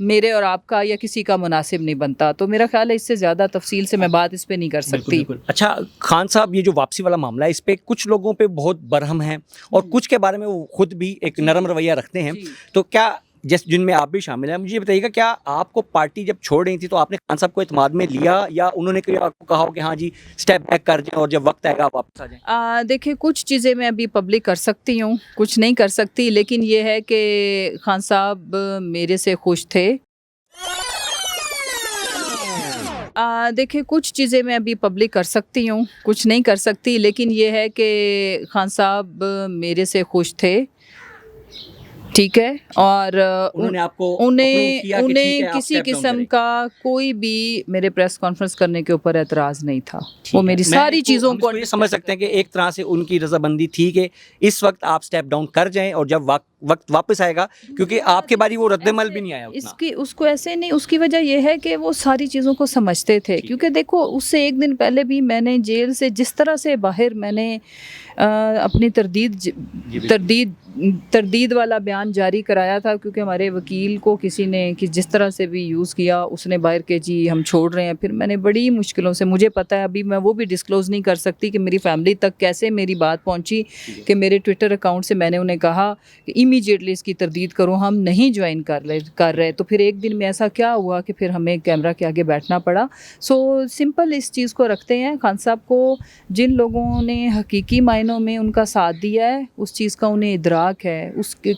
میرے اور آپ کا یا کسی کا مناسب نہیں بنتا. تو میرا خیال ہے اس سے زیادہ تفصیل سے میں بات اس پہ نہیں کر سکتی. اچھا خان صاحب، یہ جو واپسی والا معاملہ ہے اس پہ کچھ لوگوں پہ بہت برہم ہیں اور کچھ کے بارے میں وہ خود بھی ایک نرم رویہ رکھتے ہیں. تو کیا جن میں آپ بھی شامل ہیں، مجھے بتائیے گا کیا آپ کو پارٹی جب چھوڑ رہی تھی تو آپ نے خان صاحب کو اعتماد میں لیا یا انہوں نے آپ کو کہا ہو کہ ہاں جی اسٹیپ بیک کر جائیں اور جب وقت آئے گا آپ واپس آ جائیں؟ دیکھیں کچھ چیزیں میں ابھی پبلک کر سکتی ہوں، کچھ نہیں کر سکتی، لیکن یہ ہے کہ خان صاحب میرے سے خوش تھے. دیکھیں کچھ چیزیں میں ابھی پبلک کر سکتی ہوں، کچھ نہیں کر سکتی، لیکن یہ ہے کہ خان صاحب میرے سے خوش تھے. ٹھیک ہے. اور انہیں کسی قسم کا کوئی بھی میرے پریس کانفرنس کرنے کے اوپر اعتراض نہیں تھا. وہ میری ساری چیزوں کو یہ سمجھ سکتے ہیں کہ ایک طرح سے ان کی رضامندی تھی کہ اس وقت آپ سٹیپ ڈاؤن کر جائیں اور جب وقت واپس آئے گا، کیونکہ آپ کے باری وہ رد عمل بھی نہیں آیا اس کو ایسے نہیں. اس کی وجہ یہ ہے کہ وہ ساری چیزوں کو سمجھتے تھے. کیونکہ دیکھو اس سے ایک دن پہلے بھی میں نے جیل سے جس طرح سے باہر میں نے اپنی تردید والا بیان جاری کرایا تھا، کیونکہ ہمارے وکیل کو کسی نے جس طرح سے بھی یوز کیا، اس نے باہر کے جی ہم چھوڑ رہے ہیں. پھر میں نے بڑی مشکلوں سے، مجھے پتہ ہے ابھی میں وہ بھی ڈسکلوز نہیں کر سکتی کہ میری فیملی تک کیسے میری بات پہنچی، کہ میرے ٹویٹر اکاؤنٹ سے میں نے انہیں کہا کہ امیجیٹلی اس کی تردید کرو، ہم نہیں جوائن کر رہے. تو پھر ایک دن میں ایسا کیا ہوا کہ پھر ہمیں کیمرہ کے آگے بیٹھنا پڑا. سو سمپل اس چیز کو رکھتے ہیں. خان صاحب کو جن لوگوں نے حقیقی معنوں میں ان کا ساتھ دیا ہے، اس چیز کا انہیں ادراک ہے.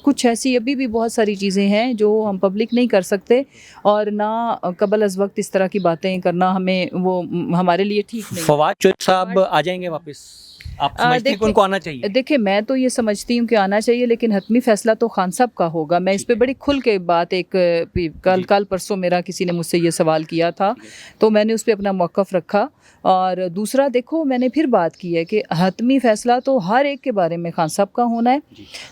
کچھ ایسی ابھی بھی بہت ساری چیزیں ہیں جو ہم پبلک نہیں کر سکتے، اور نہ قبل از وقت اس طرح کی باتیں کرنا ہمیں وہ ہمارے لیے ٹھیک نہیں. فواد چودھری صاحب آ جائیں گے واپس؟ آپ سمجھتے ہیں کہ ان کو آنا چاہیے؟ دیکھیں میں تو یہ سمجھتی ہوں کہ آنا چاہیے، لیکن حتمی فیصلہ تو خان صاحب کا ہوگا. میں اس پہ بڑی کھل کے بات کل پرسوں میرا کسی نے مجھ سے یہ سوال کیا تھا، تو میں نے اس پہ اپنا موقف رکھا. اور دوسرا دیکھو میں نے پھر بات کی ہے کہ حتمی فیصلہ تو ہر ایک کے بارے میں خان صاحب کا ہونا ہے.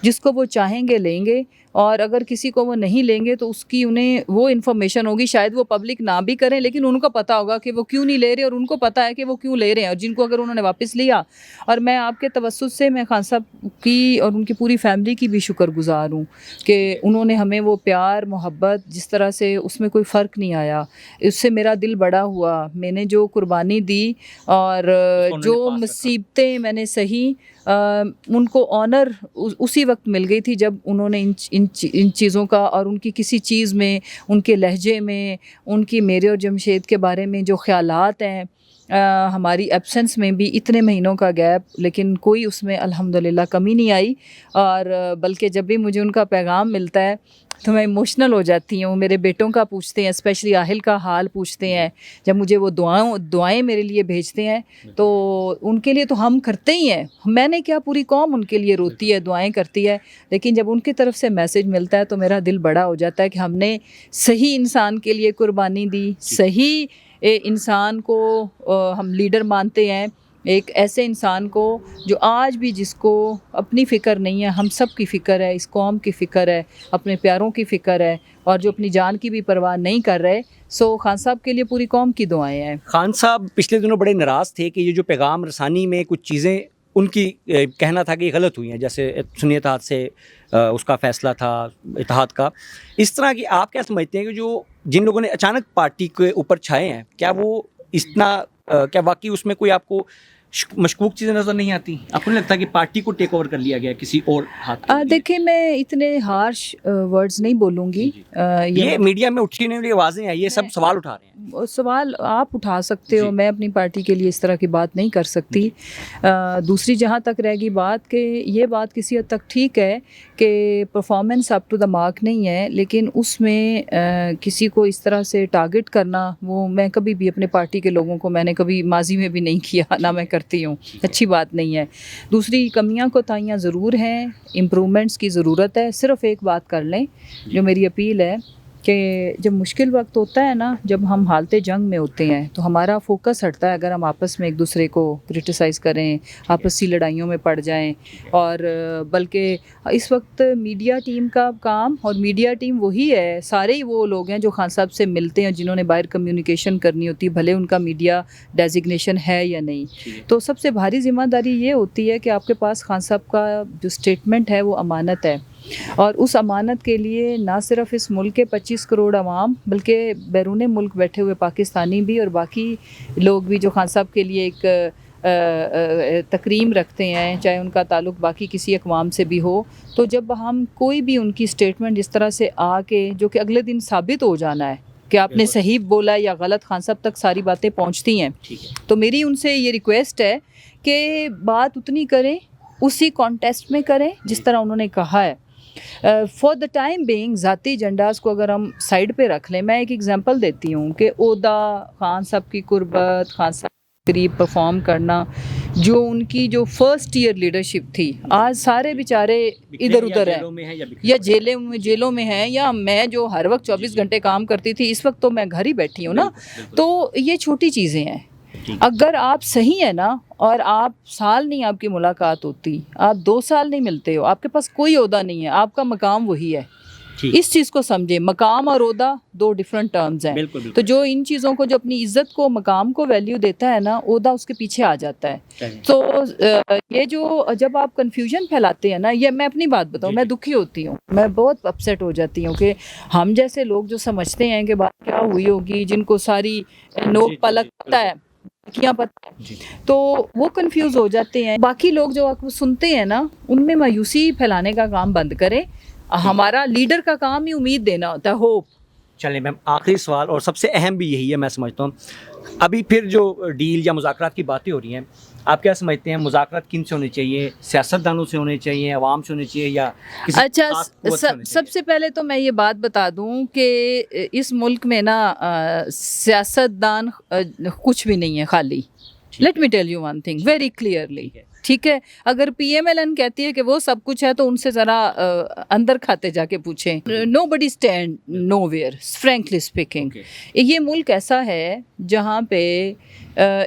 جس کو وہ چاہیں گے لیں گے، اور اگر کسی کو وہ نہیں لیں گے تو اس کی انہیں وہ انفارمیشن ہوگی، شاید وہ پبلک نہ بھی کریں لیکن ان کو پتہ ہوگا کہ وہ کیوں نہیں لے رہے، اور ان کو پتہ ہے کہ وہ کیوں لے رہے ہیں. اور جن کو اگر انہوں نے واپس لیا، اور میں آپ کے توسط سے میں خان صاحب کی اور ان کی پوری فیملی کی بھی شکر گزار ہوں کہ انہوں نے ہمیں وہ پیار محبت جس طرح سے، اس میں کوئی فرق نہیں آیا. اس سے میرا دل بڑا ہوا. میں نے جو قربانی دی اور جو مصیبتیں میں نے سہی، ان کو آنر اسی وقت مل گئی تھی جب انہوں نے ان چیزوں کا، اور ان کی کسی چیز میں، ان کے لہجے میں، ان کی میرے اور جمشید کے بارے میں جو خیالات ہیں، ہماری ایبسنس میں بھی اتنے مہینوں کا گیپ، لیکن کوئی اس میں الحمدللہ کمی نہیں آئی. اور بلکہ جب بھی مجھے ان کا پیغام ملتا ہے تو میں ایموشنل ہو جاتی ہوں. میرے بیٹوں کا پوچھتے ہیں، اسپیشلی آہل کا حال پوچھتے ہیں. جب مجھے وہ دعائیں میرے لیے بھیجتے ہیں تو ان کے لیے تو ہم کرتے ہی ہیں. میں نے کیا، پوری قوم ان کے لیے روتی ہے، دعائیں کرتی ہے. لیکن جب ان کی طرف سے میسج ملتا ہے تو میرا دل بڑا ہو جاتا ہے کہ ہم نے صحیح انسان کے لیے قربانی دی. صحیح انسان کو ہم لیڈر مانتے ہیں، ایک ایسے انسان کو جو آج بھی، جس کو اپنی فکر نہیں ہے، ہم سب کی فکر ہے، اس قوم کی فکر ہے، اپنے پیاروں کی فکر ہے، اور جو اپنی جان کی بھی پرواہ نہیں کر رہے. سو خان صاحب کے لیے پوری قوم کی دعائیں ہیں. خان صاحب پچھلے دنوں بڑے ناراض تھے کہ یہ جو پیغام رسانی میں کچھ چیزیں ان کی کہنا تھا کہ یہ غلط ہوئی ہیں، جیسے سنی اتحاد سے اس کا فیصلہ تھا اتحاد کا. اس طرح کی آپ کیا سمجھتے ہیں کہ جو جن لوگوں نے اچانک پارٹی کے اوپر چھائے ہیں، کیا وہ کیا واقعی اس میں کوئی آپ کو مشکوک چیزیں نظر نہیں آتی؟ آپ کو نہیں لگتا کہ پارٹی کو ٹیک اوور کر لیا گیا کسی اور ہاتھ؟ دیکھیں میں اتنے ہارش ورڈز نہیں بولوں گی. یہ میڈیا میں اٹھی نہیں آوازیں ہیں، یہ سب سوال اٹھا رہے ہیں. سوال آپ اٹھا سکتے ہو، میں اپنی پارٹی کے لیے اس طرح کی بات نہیں کر سکتی. دوسری جہاں تک رہ گئی بات کہ یہ بات کسی حد تک ٹھیک ہے کہ performance up to the mark نہیں ہے، لیکن اس میں کسی کو اس طرح سے ٹارگٹ کرنا، وہ میں کبھی بھی اپنے پارٹی کے لوگوں کو، میں نے کبھی ماضی میں بھی نہیں کیا، نہ میں کرتی ہوں. اچھی بات نہیں ہے. دوسری کمیاں کوتاہیاں ضرور ہیں، امپرومنٹس کی ضرورت ہے. صرف ایک بات کر لیں جو میری اپیل ہے کہ جب مشکل وقت ہوتا ہے نا، جب ہم حالت جنگ میں ہوتے ہیں تو ہمارا فوکس ہٹتا ہے. اگر ہم آپس میں ایک دوسرے کو کرٹیسائز کریں، آپسی لڑائیوں میں پڑ جائیں، اور بلکہ اس وقت میڈیا ٹیم کا کام، اور میڈیا ٹیم وہی ہے، سارے ہی وہ لوگ ہیں جو خان صاحب سے ملتے ہیں، جنہوں نے باہر کمیونیکیشن کرنی ہوتی ہے، بھلے ان کا میڈیا ڈیزگنیشن ہے یا نہیں. تو سب سے بھاری ذمہ داری یہ ہوتی ہے کہ آپ کے پاس خان صاحب کا جو اسٹیٹمنٹ ہے وہ امانت ہے. اور اس امانت کے لیے نہ صرف اس ملک کے 25 کروڑ عوام بلکہ بیرون ملک بیٹھے ہوئے پاکستانی بھی اور باقی لوگ بھی جو خان صاحب کے لیے ایک تکریم رکھتے ہیں، چاہے ان کا تعلق باقی کسی اقوام سے بھی ہو، تو جب ہم کوئی بھی ان کی سٹیٹمنٹ اس طرح سے آ کے جو کہ اگلے دن ثابت ہو جانا ہے کہ آپ نے صحیح بولا یا غلط، خان صاحب تک ساری باتیں پہنچتی ہیں، تو میری ان سے یہ ریکویسٹ ہے کہ بات اتنی کریں، اسی کانٹیسٹ میں کریں جس طرح انہوں نے کہا ہے. فار دا ٹائم بینگ ذاتی ایجنڈاز کو اگر ہم سائڈ پہ رکھ لیں، میں ایک ایگزامپل دیتی ہوں کہ عہدہ، خان صاحب کی قربت، خان صاحب کے قریب پرفارم کرنا، جو ان کی جو فرسٹ ایئر لیڈرشپ تھی، آج سارے بیچارے ادھر ادھر ہیں یا جیلوں میں ہیں، یا میں جو ہر وقت 24 گھنٹے کام کرتی تھی اس وقت تو میں گھر ہی بیٹھی ہوں نا. تو یہ چھوٹی چیزیں ہیں. اگر آپ صحیح ہیں نا، اور آپ سال نہیں آپ کی ملاقات ہوتی، آپ 2 سال نہیں ملتے ہو، آپ کے پاس کوئی عہدہ نہیں ہے، آپ کا مقام وہی ہے. اس چیز کو سمجھیں، مقام اور عہدہ 2 ڈیفرنٹ ٹرمز ہیں. تو جو ان چیزوں کو، جو اپنی عزت کو، مقام کو ویلیو دیتا ہے نا، عہدہ اس کے پیچھے آ جاتا ہے. تو یہ جو جب آپ کنفیوژن پھیلاتے ہیں نا، یہ میں اپنی بات بتاؤں، میں دکھی ہوتی ہوں، میں بہت اپسیٹ ہو جاتی ہوں کہ ہم جیسے لوگ جو سمجھتے ہیں کہ بات کیا ہوئی ہوگی، جن کو ساری نوک پلک پتہ ہے، کیا پتہ ہے، تو وہ کنفیوز ہو جاتے ہیں. باقی لوگ جو آپ کو سنتے ہیں نا، ان میں مایوسی پھیلانے کا کام بند کریں. ہمارا لیڈر کا کام ہی امید دینا ہوتا ہے، ہوپ. چلیں میم، آخری سوال اور سب سے اہم بھی یہی ہے، میں سمجھتا ہوں ابھی پھر جو ڈیل یا مذاکرات کی باتیں ہو رہی ہیں، آپ کیا سمجھتے ہیں مذاکرات کن سے ہونے چاہیے؟ سیاستدانوں سے ہونے چاہیے، عوام سے ہونے چاہیے، یا کسی اچھا، خاص قوت سے ہونے سب سے پہلے تو میں یہ بات بتا دوں کہ اس ملک میں نا سیاستدان کچھ بھی نہیں ہے، خالی. Let me tell you one thing very clearly, ٹھیک ہے؟ اگر پی ایم ایل این کہتی ہے کہ وہ سب کچھ ہے تو ان سے ذرا اندر کھاتے جا کے پوچھیں. Nobody stand nowhere, frankly speaking. یہ ملک ایسا ہے جہاں پہ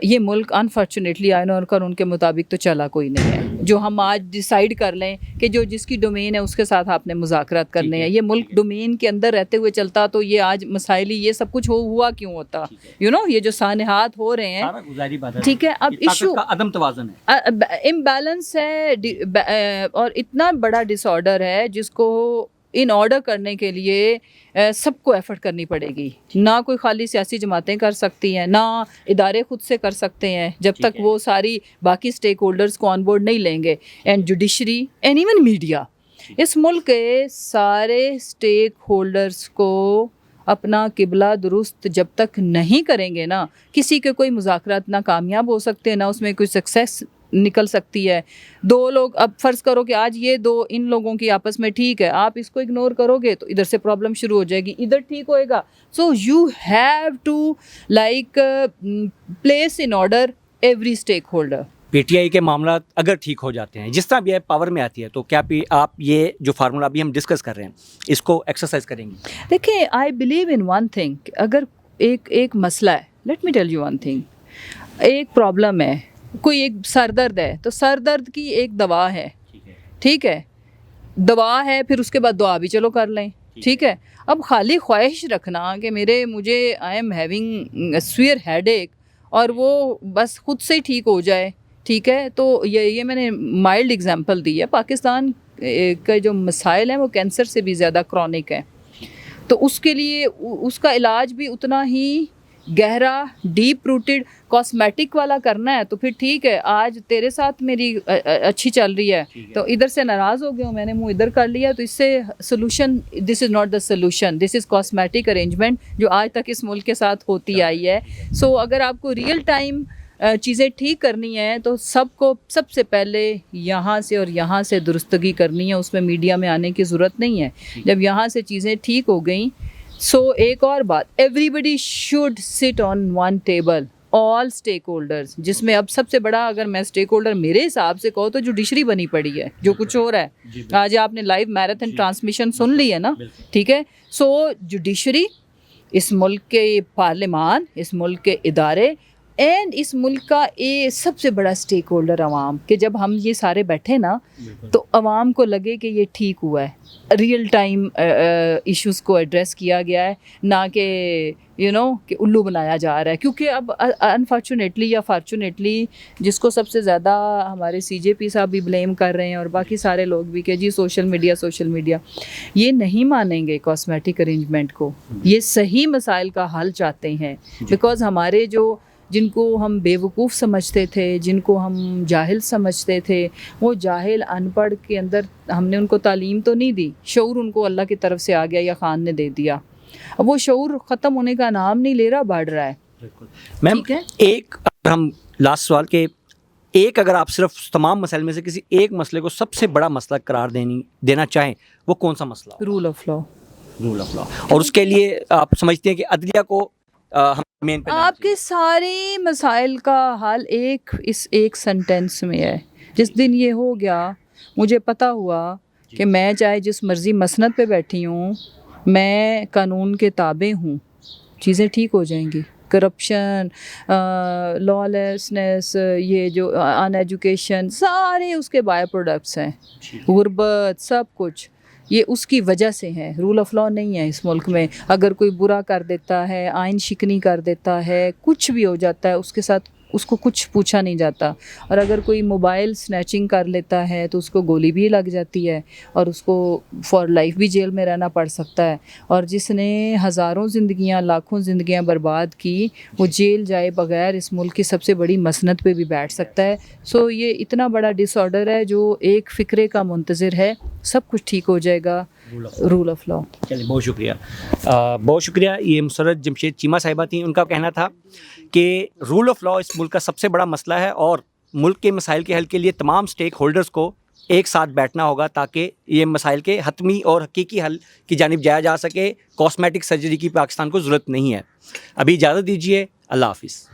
یہ ملک انفارچونیٹلی آئین اور قانون کے مطابق تو چلا کوئی نہیں ہے. جو ہم آج ڈیسائیڈ کر لیں کہ جو جس کی ڈومین ہے اس کے ساتھ آپ نے مذاکرات کرنے ہیں، یہ ملک ڈومین کے اندر رہتے ہوئے چلتا تو یہ آج مسائل یہ سب کچھ ہوا کیوں ہوتا؟ یہ جو سانحات ہو رہے ہیں، ٹھیک ہے، اب ایشو عدم توازن ہے، امبیلنس ہے، اور اتنا بڑا ڈس آرڈر ہے جس کو ان آرڈر کرنے کے لیے سب کو ایفرٹ کرنی پڑے گی. نہ کوئی خالی سیاسی جماعتیں کر سکتی ہیں، نہ ادارے خود سے کر سکتے ہیں جب تک وہ ساری باقی سٹیک ہولڈرز کو آن بورڈ نہیں لیں گے. And judiciary and even media, اس ملک کے سارے سٹیک ہولڈرز کو اپنا قبلہ درست جب تک نہیں کریں گے نا، کسی کے کوئی مذاکرات نہ کامیاب ہو سکتے ہیں، نہ اس میں کوئی سکسیس نکل سکتی ہے. 2 لوگ، اب فرض کرو کہ آج یہ 2 ان لوگوں کی آپس میں ٹھیک ہے، آپ اس کو اگنور کرو گے تو ادھر سے پرابلم شروع ہو جائے گی، ادھر ٹھیک ہوئے گا. So you have to like place in order every stakeholder. P T I کے معاملات اگر ٹھیک ہو جاتے ہیں، جس طرح بھی پاور میں آتی ہے، تو کیا آپ یہ جو فارمولہ ابھی ہم ڈسکس کر رہے ہیں اس کو ایکسرسائز کریں گی؟ دیکھیں، I believe in one thing, اگر ایک مسئلہ ہے، let me tell you one thing, ایک پرابلم ہے، کوئی ایک سر درد ہے تو سر درد کی ایک دوا ہے، ٹھیک ہے، دوا ہے، پھر اس کے بعد دعا بھی چلو کر لیں، ٹھیک ہے. اب خالی خواہش رکھنا کہ مجھے I am having severe headache اور وہ بس خود سے ہی ٹھیک ہو جائے، ٹھیک ہے، تو یہ میں نے مائلڈ اگزامپل دی ہے. پاکستان کے جو مسائل ہیں وہ کینسر سے بھی زیادہ کرونک ہیں، تو اس کے لیے اس کا علاج بھی اتنا ہی گہرا، ڈیپ روٹڈ، کاسمیٹک والا کرنا ہے. تو پھر ٹھیک ہے، آج تیرے ساتھ میری اچھی چل رہی ہے تو ادھر سے ناراض ہو گیا ہوں، میں نے منہ ادھر کر لیا، تو اس سے solution, this is not the solution, this is cosmetic arrangement جو آج تک اس ملک کے ساتھ ہوتی آئی ہے. سو اگر آپ کو ریئل ٹائم چیزیں ٹھیک کرنی ہیں تو سب سے پہلے یہاں سے اور یہاں سے درستگی کرنی ہے، اس میں میڈیا میں آنے کی ضرورت نہیں ہے. جب یہاں سے چیزیں ٹھیک ہو گئیں، ایک اور بات، every body should sit on one table, all stakeholders, جس میں اب سب سے بڑا اگر میں اسٹیک ہولڈر میرے حساب سے کہو تو جوڈیشری بنی پڑی ہے، جو کچھ ہو رہا ہے. آج آپ نے لائیو میراتھن ٹرانسمیشن سن لی ہے نا، ٹھیک ہے. جوڈیشری، اس ملک کے پارلیمان، اس ملک کے ادارے، اینڈ اس ملک کا سب سے بڑا اسٹیک ہولڈر عوام، کہ جب ہم یہ سارے بیٹھے نا تو عوام کو لگے کہ یہ ٹھیک ہوا ہے، ریئل ٹائم ایشوز کو ایڈریس کیا گیا ہے، نہ کہ کہ الو بنایا جا رہا ہے. کیونکہ اب انفارچونیٹلی یا فارچونیٹلی جس کو سب سے زیادہ ہمارے سی جے پی صاحب بھی بلیم کر رہے ہیں اور باقی سارے لوگ بھی کہ جی سوشل میڈیا یہ نہیں مانیں گے کاسمیٹک ارینجمنٹ کو، یہ صحیح مسائل کا حل چاہتے ہیں. بیکاز ہمارے جن کو ہم بے وقوف سمجھتے تھے، جن کو ہم جاہل سمجھتے تھے، وہ جاہل ان پڑھ کے اندر ہم نے ان کو تعلیم تو نہیں دی، شعور ان کو اللہ کی طرف سے آ گیا یا خان نے دے دیا. اب وہ شعور ختم ہونے کا نام نہیں لے رہا، بڑھ رہا ہے. میم ایک اگر ہم لاسٹ سوال کے ایک اگر آپ صرف تمام مسائل میں سے کسی ایک مسئلے کو سب سے بڑا مسئلہ قرار دینا چاہیں، وہ کون سا مسئلہ؟ Rule of law. Rule of law. اور اس کے لیے آپ سمجھتے ہیں کہ عدلیہ کو مین پہ آپ کے سارے مسائل کا حل ایک سنٹینس میں ہے. جس دن یہ ہو گیا، مجھے پتا ہوا کہ میں چاہے جس مرضی مسند پہ بیٹھی ہوں، میں قانون کے تابع ہوں، چیزیں ٹھیک ہو جائیں گی. کرپشن، لا لیسنس، یہ جو ان ایجوکیشن، سارے اس کے بائی پروڈکٹس ہیں. غربت، سب کچھ یہ اس کی وجہ سے ہے. رول آف لا نہیں ہے اس ملک میں. اگر کوئی برا کر دیتا ہے، آئین شکنی کر دیتا ہے، کچھ بھی ہو جاتا ہے، اس کے ساتھ اس کو کچھ پوچھا نہیں جاتا. اور اگر کوئی موبائل سنیچنگ کر لیتا ہے تو اس کو گولی بھی لگ جاتی ہے اور اس کو فار لائف بھی جیل میں رہنا پڑ سکتا ہے. اور جس نے ہزاروں زندگیاں، لاکھوں زندگیاں برباد کی، وہ جیل جائے بغیر اس ملک کی سب سے بڑی مسند پہ بھی بیٹھ سکتا ہے. سو یہ اتنا بڑا ڈس آرڈر ہے جو ایک فکرے کا منتظر ہے. سب کچھ ٹھیک ہو جائے گا. رول آف لا. چلیے بہت شکریہ. بہت شکریہ. یہ مسرت جمشید چیمہ صاحبہ تھیں. ان کا کہنا تھا کہ رول آف لا اس ملک کا سب سے بڑا مسئلہ ہے اور ملک کے مسائل کے حل کے لیے تمام اسٹیک ہولڈرز کو ایک ساتھ بیٹھنا ہوگا تاکہ یہ مسائل کے حتمی اور حقیقی حل کی جانب جایا جا سکے. کاسمیٹک سرجری کی پاکستان کو ضرورت نہیں ہے. ابھی اجازت دیجیے. اللہ حافظ.